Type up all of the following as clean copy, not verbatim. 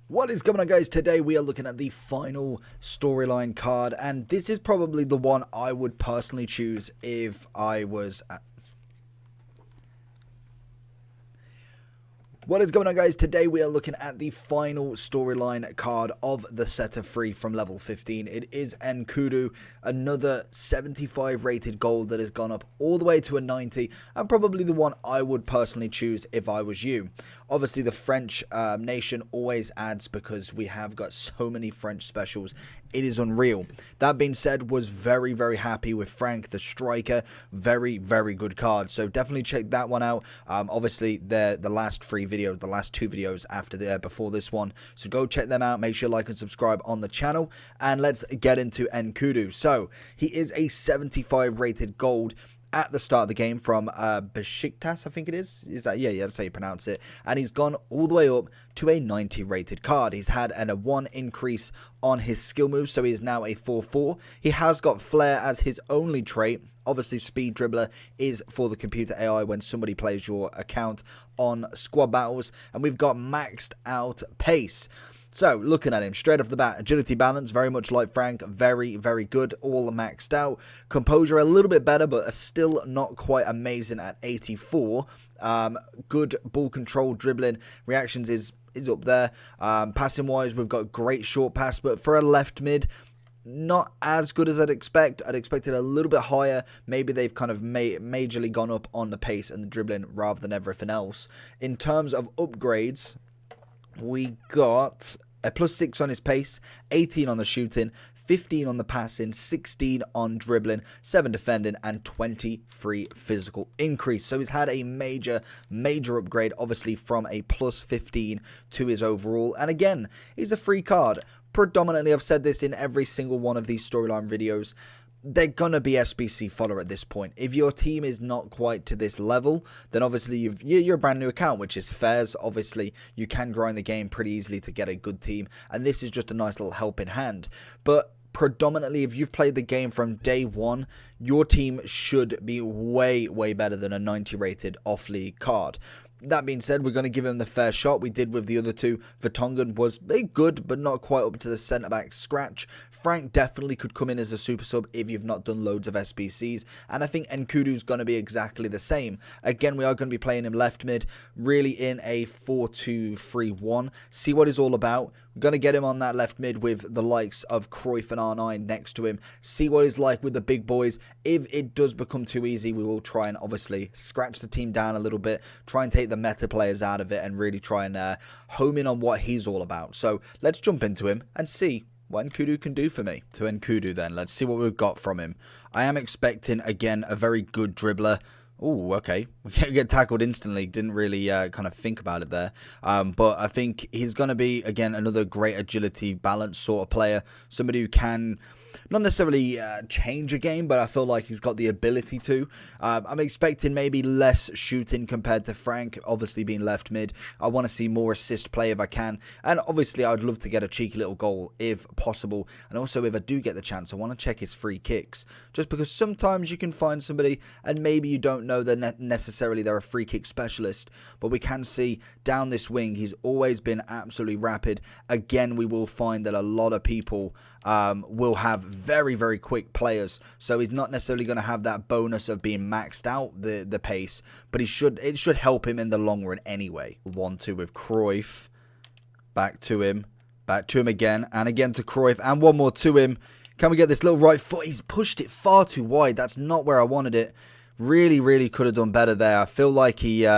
What is going on, guys? Today we are looking at the final storyline card, and this is probably the one I would personally choose if I was at... What is going on, guys? Today we are looking at the final storyline card of the set of 3 from level 15. It is Nkoudou, another 75 rated gold that has gone up all the way to a 90, and probably the one I would personally choose if I was you. Obviously the French nation always adds because we have got so many French specials. It is unreal. That being said, was very happy with Frank the striker. Very good card, so definitely check that one out. Obviously the last 3 videos, the last 2 videos after before this one, so go check them out. Make sure you like and subscribe on the channel, and let's get into Nkoudou. So he is a 75 rated gold at the start of the game from Besiktas, I think it is. Is that, yeah, that's how you pronounce it. And he's gone all the way up to a 90 rated card. He's had a 1 increase on his skill moves, so he is now a 4-4. He has got flair as his only trait. Obviously, speed dribbler is for the computer AI when somebody plays your account on squad battles. And we've got maxed out pace. So, looking at him, straight off the bat, agility balance, very much like Frank, very good, all maxed out. Composure, a little bit better, but still not quite amazing at 84. Good ball control, dribbling, reactions is up there. Passing-wise, we've got great short pass, but for a left mid, not as good as I'd expect. I'd expect it a little bit higher. Maybe they've kind of majorly gone up on the pace and the dribbling rather than everything else. In terms of upgrades, we got a +6 on his pace, 18 on the shooting, 15 on the passing, 16 on dribbling, 7 defending, and 23 physical increase. So he's had a major upgrade, obviously from a +15 to his overall. And again, he's a free card. Predominantly, I've said this in every single one of these storyline videos, they're going to be SBC fodder at this point. If your team is not quite to this level, then obviously you're a brand new account, which is fair. Obviously, you can grind the game pretty easily to get a good team, and this is just a nice little helping hand. But predominantly, if you've played the game from day one, your team should be way better than a 90 rated off-league card. That being said, we're going to give him the fair shot. We did with the other 2. Vertonghen was good, but not quite up to the centre-back scratch. Frank definitely could come in as a super sub if you've not done loads of SBCs. And I think Nkoudou's going to be exactly the same. Again, we are going to be playing him left mid, really in a 4-2-3-1. See what he's all about. We're going to get him on that left mid with the likes of Cruyff and R9 next to him. See what he's like with the big boys. If it does become too easy, we will try and obviously scratch the team down a little bit. Try and take the meta players out of it and really try and home in on what he's all about. So let's jump into him and see what Nkoudou can do for me. To Nkoudou then, let's see what we've got from him. I am expecting, again, a very good dribbler. Oh, okay. We get tackled instantly. Didn't really kind of think about it there. But I think he's going to be, again, another great agility, balance sort of player. Somebody who can not necessarily change a game, but I feel like he's got the ability to. I'm expecting maybe less shooting compared to Frank, obviously being left mid. I want to see more assist play if I can. And obviously, I'd love to get a cheeky little goal if possible. And also, if I do get the chance, I want to check his free kicks. Just because sometimes you can find somebody and maybe you don't know that necessarily they're a free kick specialist. But we can see down this wing, he's always been absolutely rapid. Again, we will find that a lot of people will have very quick players, so he's not necessarily going to have that bonus of being maxed out the pace, but it should help him in the long run anyway. 1-2 with Cruyff, back to him again, and again to Cruyff, and one more to him. Can we get this little right foot? He's pushed it far too wide. That's not where I wanted it. Really could have done better there. I feel like he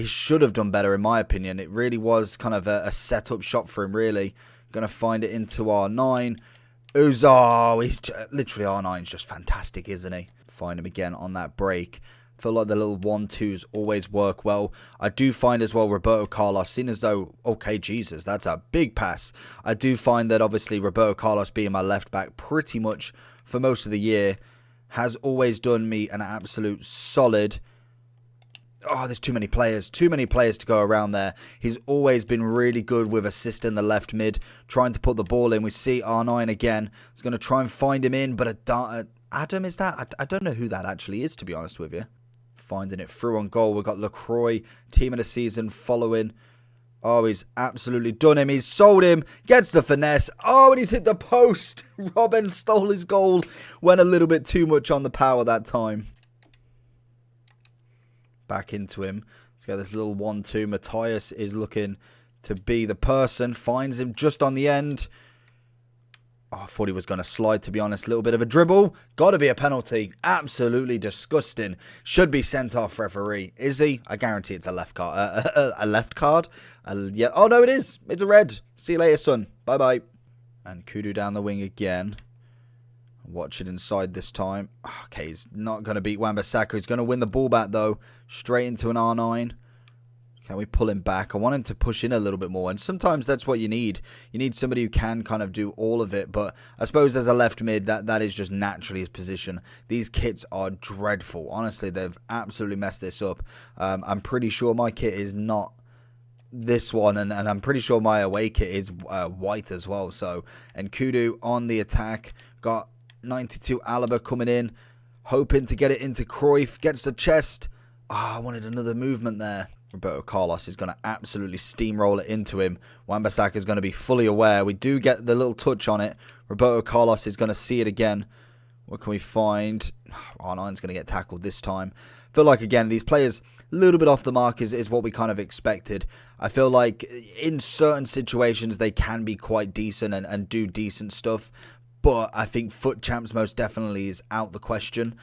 should have done better, in my opinion. It really was kind of a set-up shot for him, really. Going to find it into R9. He's literally R9's just fantastic, isn't he? Find him again on that break. Feel like the little 1-2s always work well. I do find as well Roberto Carlos, seen as though, okay, Jesus, that's a big pass. I do find that obviously Roberto Carlos being my left back pretty much for most of the year has always done me an absolute solid. Oh, there's too many players to go around there. He's always been really good with assisting the left mid, trying to put the ball in. We see R9 again. He's going to try and find him in, but Adam, is that? I don't know who that actually is, to be honest with you. Finding it through on goal. We've got LaCroix, team of the season, following. Oh, he's absolutely done him. He's sold him. Gets the finesse. Oh, and he's hit the post. Robin stole his goal. Went a little bit too much on the power that time. Back into him. Let's get this little 1-2. Matthias is looking to be the person. Finds him just on the end. Oh, I thought he was going to slide, to be honest. A little bit of a dribble. Got to be a penalty. Absolutely disgusting. Should be sent off, referee. Is he? I guarantee it's a left card. A left card? Yeah. Oh, no, it is. It's a red. See you later, son. Bye-bye. And Nkoudou down the wing again. Watch it inside this time. Okay, he's not going to beat Wan-Bissaka. He's going to win the ball back, though. Straight into an R9. Can we pull him back? I want him to push in a little bit more. And sometimes that's what you need. You need somebody who can kind of do all of it. But I suppose as a left mid, that is just naturally his position. These kits are dreadful. Honestly, they've absolutely messed this up. I'm pretty sure my kit is not this one. And I'm pretty sure my away kit is white as well. So, Nkoudou on the attack. Got 92 Alaba coming in. Hoping to get it into Cruyff. Gets the chest. I wanted another movement there. Roberto Carlos is going to absolutely steamroll it into him. Wan-Bissaka is going to be fully aware. We do get the little touch on it. Roberto Carlos is going to see it again. What can we find? R9's going to get tackled this time. I feel like, again, these players a little bit off the mark is what we kind of expected. I feel like in certain situations they can be quite decent and do decent stuff. But I think foot champs most definitely is out the question.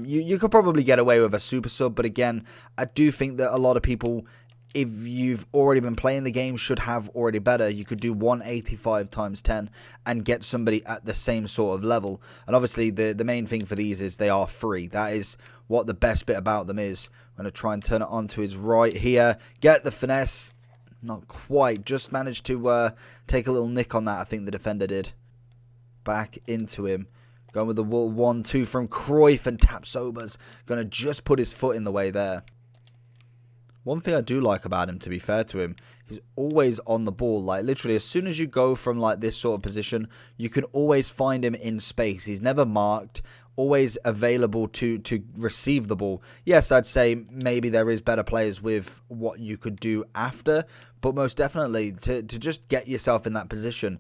You could probably get away with a super sub. But again, I do think that a lot of people, if you've already been playing the game, should have already better. You could do 185 times 10 and get somebody at the same sort of level. And obviously the main thing for these is they are free. That is what the best bit about them is. I'm going to try and turn it on to his right here. Get the finesse. Not quite. Just managed to take a little nick on that, I think the defender did. Back into him. Going with the 1-2 from Cruyff, and Tapsoba's going to just put his foot in the way there. One thing I do like about him, to be fair to him, he's always on the ball. Like, literally, as soon as you go from, like, this sort of position, you can always find him in space. He's never marked, always available to receive the ball. Yes, I'd say maybe there is better players with what you could do after, but most definitely, to just get yourself in that position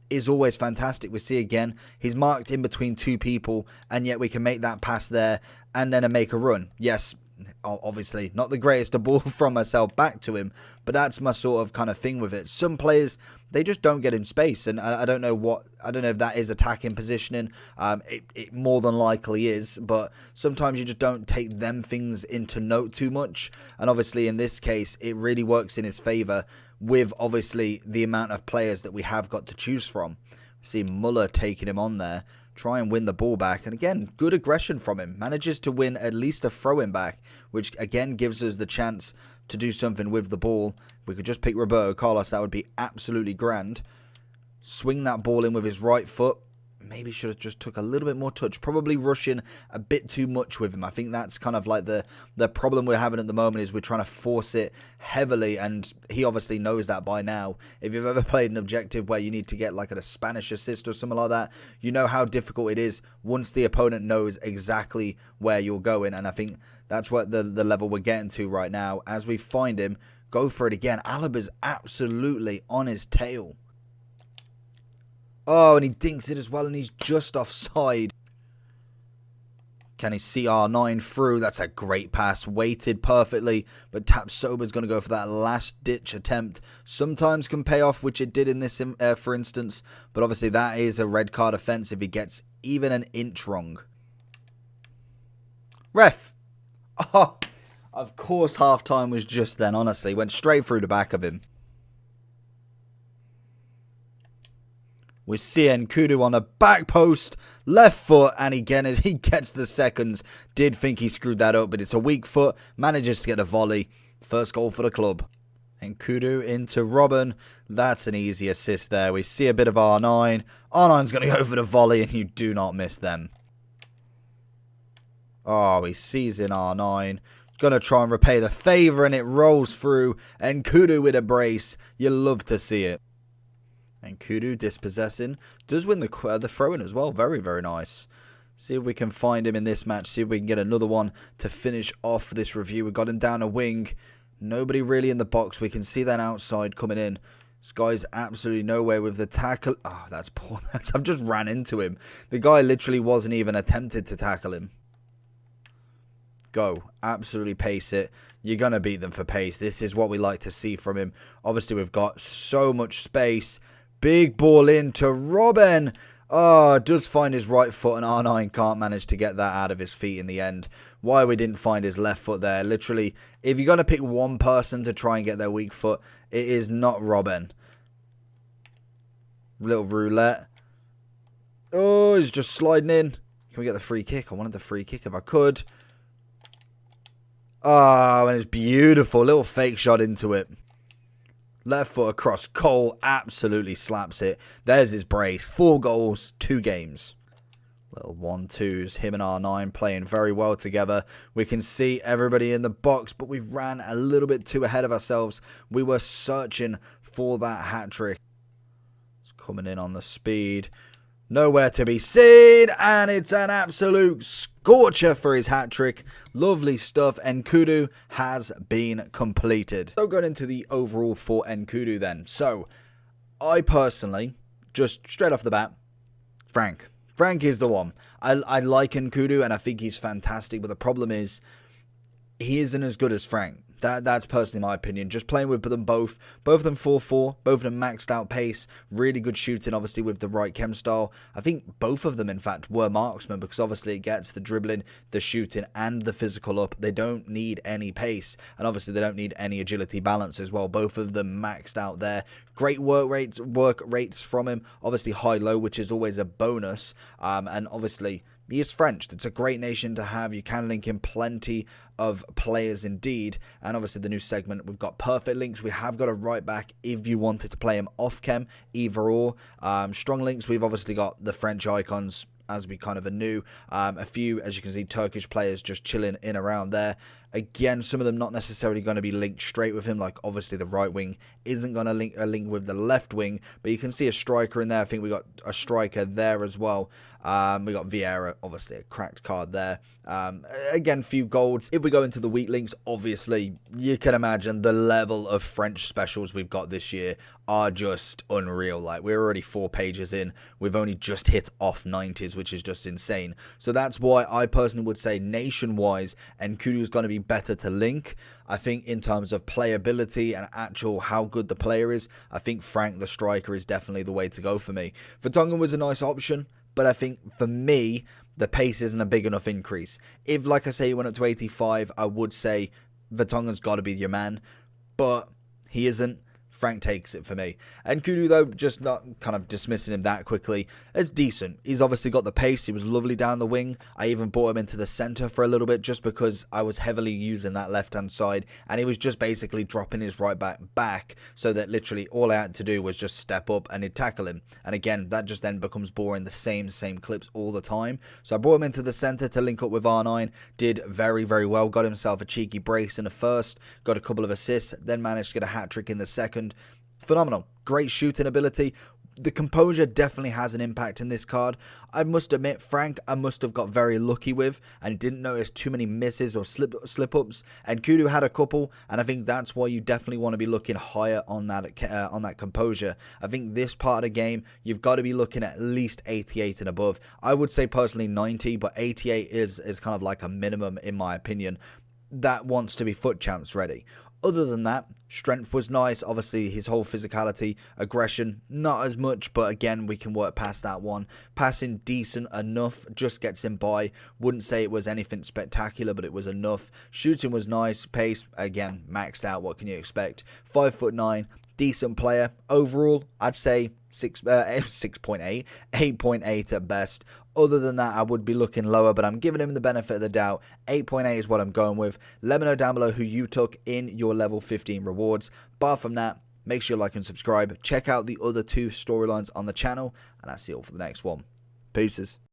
is always fantastic. We see again, he's marked in between two people, and yet we can make that pass there and then make a run. Yes, obviously not the greatest of ball from myself back to him, but that's my sort of kind of thing with it. Some players, they just don't get in space, and I don't know if that is attacking positioning. It more than likely is, but sometimes you just don't take them things into note too much, and obviously in this case it really works in his favour with obviously the amount of players that we have got to choose from. We see Muller taking him on there, try and win the ball back, and again, good aggression from him. Manages to win at least a throw-in back, which again gives us the chance to do something with the ball. If we could just pick Roberto Carlos, that would be absolutely grand. Swing that ball in with his right foot. Maybe should have just took a little bit more touch. Probably rushing a bit too much with him. I think that's kind of like the problem we're having at the moment, is we're trying to force it heavily, and he obviously knows that by now. If you've ever played an objective where you need to get like a Spanish assist or something like that, you know how difficult it is once the opponent knows exactly where you're going, and I think that's what the level we're getting to right now. As we find him, go for it again. Alaba's absolutely on his tail. Oh, and he dinks it as well, and he's just offside. Can he see R9 through? That's a great pass. Weighted perfectly, but Tapsoba's going to go for that last-ditch attempt. Sometimes can pay off, which it did in this, for instance. But obviously that is a red card offence if he gets even an inch wrong. Ref! Oh, of course half-time was just then, honestly. Went straight through the back of him. We see Nkoudou on the back post, left foot, and again he gets the seconds. Did think he screwed that up, but it's a weak foot. Manages to get a volley. First goal for the club. Nkoudou into Robin. That's an easy assist there. We see a bit of R9. R9's going to go for the volley, and you do not miss them. Oh, he sees in R9. Going to try and repay the favour, and it rolls through. Nkoudou with a brace. You love to see it. Nkoudou dispossessing. Does win the throw-in as well. Very, very nice. See if we can find him in this match. See if we can get another one to finish off this review. We got him down a wing. Nobody really in the box. We can see that outside coming in. This guy's absolutely nowhere with the tackle. Oh, that's poor. I've just ran into him. The guy literally wasn't even attempted to tackle him. Go. Absolutely pace it. You're going to beat them for pace. This is what we like to see from him. Obviously, we've got so much space. Big ball into Robben. Oh, does find his right foot, and R9 can't manage to get that out of his feet in the end. Why we didn't find his left foot there. Literally, if you're going to pick one person to try and get their weak foot, it is not Robben. Little roulette. Oh, he's just sliding in. Can we get the free kick? I wanted the free kick if I could. Oh, and it's beautiful. Little fake shot into it. Left foot across. Cole absolutely slaps it. There's his brace. 4 goals, 2 games. Little 1-2s. Him and R9 playing very well together. We can see everybody in the box, but we've ran a little bit too ahead of ourselves. We were searching for that hat-trick. It's coming in on the speed. Nowhere to be seen, and it's an absolute scorcher for his hat-trick. Lovely stuff. Nkoudou has been completed. So going into the overall for Nkoudou then. So, I personally, just straight off the bat, Frank. Frank is the one. I like Nkoudou, and I think he's fantastic, but the problem is, he isn't as good as Frank. That's personally my opinion. Just playing with them both of them 4-4, both of them maxed out pace, really good shooting, obviously with the right chem style. I think both of them, in fact, were marksmen because obviously it gets the dribbling, the shooting, and the physical up. They don't need any pace, and obviously they don't need any agility balance as well. Both of them maxed out there. Great work rates from him. Obviously high-low, which is always a bonus, and obviously he is French. It's a great nation to have. You can link in plenty of players indeed. And obviously the new segment, we've got perfect links. We have got a right back if you wanted to play him off chem, either or. Strong links, we've obviously got the French icons as we kind of are new. A few, as you can see, Turkish players just chilling in around there. Again, some of them not necessarily going to be linked straight with him, like obviously the right wing isn't going to link with the left wing, but you can see a striker in there. I think we got a striker there as well. We got Vieira, obviously a cracked card there. Again, few golds. If we go into the weak links, obviously you can imagine the level of French specials we've got this year are just unreal. Like, we're already 4 pages in. We've only just hit off 90s, which is just insane. So that's why I personally would say nation-wise, Nkoudou is going to be better to link. I think in terms of playability and actual how good the player is, I think Frank the striker is definitely the way to go for me. Vertonghen was a nice option, but I think for me, the pace isn't a big enough increase. If, like I say, he went up to 85, I would say Vertonghen's got to be your man, but he isn't. Frank takes it for me. Nkoudou, though, just not kind of dismissing him that quickly, is decent. He's obviously got the pace. He was lovely down the wing. I even brought him into the centre for a little bit just because I was heavily using that left-hand side, and he was just basically dropping his right back so that literally all I had to do was just step up and he'd tackle him. And again, that just then becomes boring, the same clips all the time. So I brought him into the centre to link up with R9. Did very, very well. Got himself a cheeky brace in the first, got a couple of assists, then managed to get a hat-trick in the second. Phenomenal. Great shooting ability. The composure definitely has an impact in this card. I must admit, Frank, I must have got very lucky with and didn't notice too many misses or slip-ups. And Nkoudou had a couple, and I think that's why you definitely want to be looking higher on that composure. I think this part of the game, you've got to be looking at least 88 and above. I would say personally 90, but 88 is kind of like a minimum in my opinion. That wants to be foot champs ready. Other than that, strength was nice. Obviously, his whole physicality, aggression, not as much. But again, we can work past that one. Passing decent enough, just gets him by. Wouldn't say it was anything spectacular, but it was enough. Shooting was nice. Pace, again, maxed out. What can you expect? 5'9", decent player. Overall, I'd say 6.8, 8.8 at best. Other than that, I would be looking lower, but I'm giving him the benefit of the doubt. 8.8 is what I'm going with. Let me know down below who you took in your level 15 rewards. Apart from that, make sure you like and subscribe. Check out the other 2 storylines on the channel, and that's it all for the next one. Peace.